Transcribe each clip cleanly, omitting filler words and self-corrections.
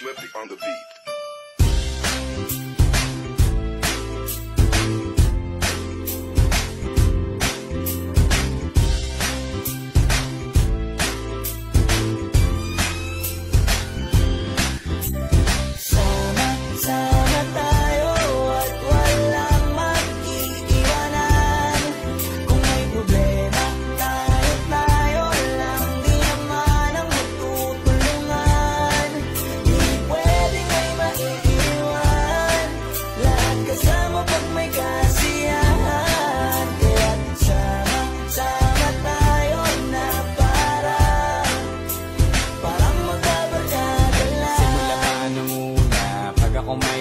Slippy on the beat.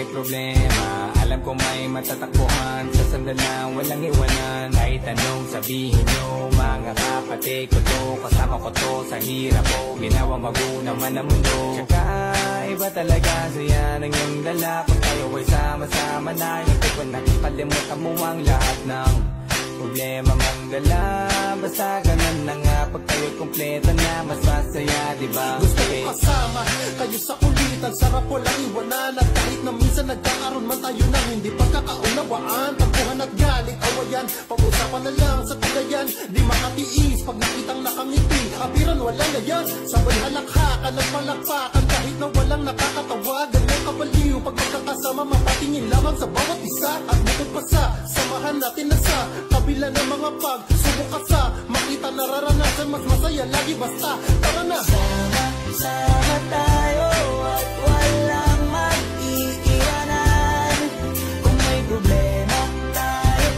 Problema, alam ko may matatakbuhan sa sandalan, walang iwanan. Kahit anong sabihin nyo, mga kapatid ko to, kasama ko to sa hirap ko, ginawa mago naman ang mundo. Tsaka iba talaga saya ng iyong dala, kung tayo ay sama-sama na, hindi ko nakipalimutan mo ang lahat ng problema mang dala. Basta ganun na nga, pag tayo'y kompleto na, mas masaya, diba? Gusto ko kasama kayo sa kulitan, sarap walang iwanan. At kahit na minsan nagkakaroon man tayo ng hindi pagkakaunawaan, tampuhan at galit, awayan, pag-usapan na lang sa tagayan. Di makatiis pag nakitang nakangiti, abiran walang gayan, sabay halakhakan at palakpakan. Kahit na walang nakakatawa, ganyan kabaliw pag magkakasama, mapatingin lamang sa bawat isa. At bukod pa sa samahan natin na sa kabila ng mga pagsubok ka sa makita nararanasan, mas masaya lagi basta tara na. Sama tayo at walang mag-iiwanan. Kung may problema,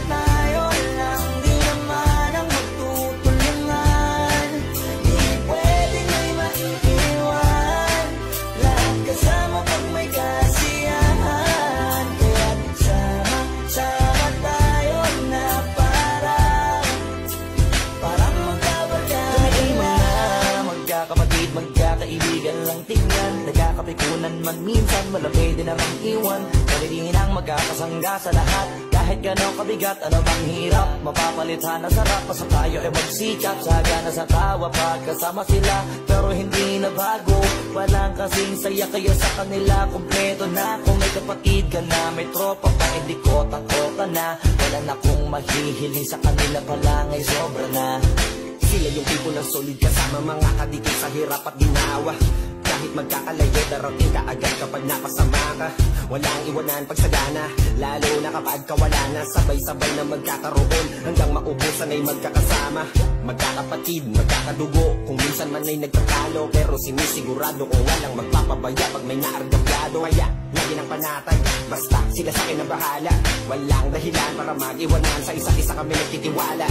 tayo lang, di naman ang magtutulungan. Di pwedeng may maiiwan, lahat kasama pag may kasiyahan. Kaya't sama tayo na parang magkakapatid, magkakaibigan lang tingnan. Nagkakapikunan man minsan, malapit din namang iwan. Kalilihin ang magkakasangga sa lahat. Kahit gano'ng kabigat, ano bang hirap, mapapalitan na sarap. Basta tayo ay magsikap, sagana sa tawa pagkasama sila. Pero hindi na bago, walang kasing saya, kaya sa kanila kompleto na. Kung may kapatid ka na, may tropa pa, hindi kota-kota na. Wala na kung mahihiling sa kanila pala, ngay sobra na. Sila yung tipo ng solid kasama, mga kadikit sa hirap at ginawa. Kahit magkakalayo, darating ka agad kapag napasama ka. Walang iwanan pag sagana, lalo na kapag kawala na. Sabay-sabay na magkakaroon, hanggang maubusan ay magkakasama. Magkakapatid, magkakadugo, kung minsan man ay nagtatalo, pero sinisigurado kung walang magpapabaya pag may naargabyado. Kaya lagi ng panatag, basta sila sa akin ang bahala. Walang dahilan para mag-iwanan, sa isa't isa kami nagtitiwala.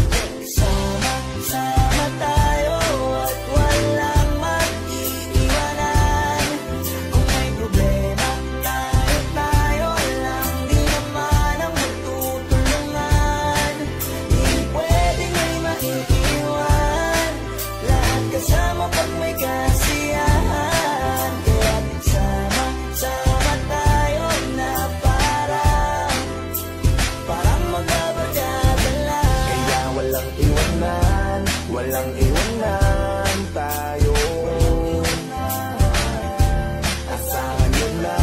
Sama tayo at walang mag-iiwanan. Kung may problema, tayo lang, di naman ang magtutulungan. Di pwedeng may maiiwan, lahat kasama pag may kasiyahan. Kaya't sama tayo na parang magbabarkada lang. Kaya walang iwanan, walang iwanan tayo. Asahan nyo na,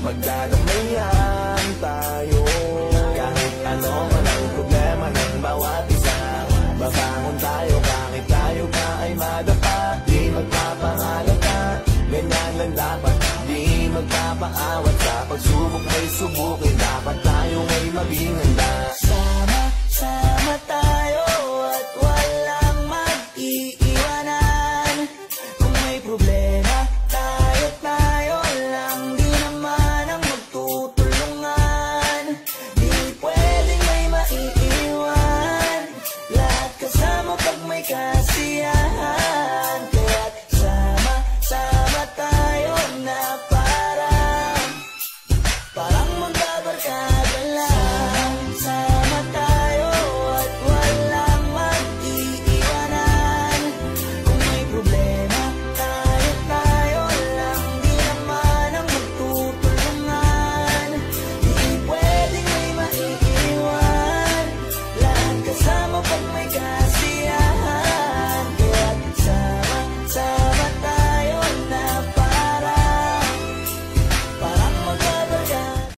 magdadamayan tayo. Kahit ano man ang problema ng bawat isa, babangon tayo kahit tayo pa ay madapa. Di magpapangalata, ganyan lang dapat. Di magpapaawat sa pagsubok may subukin.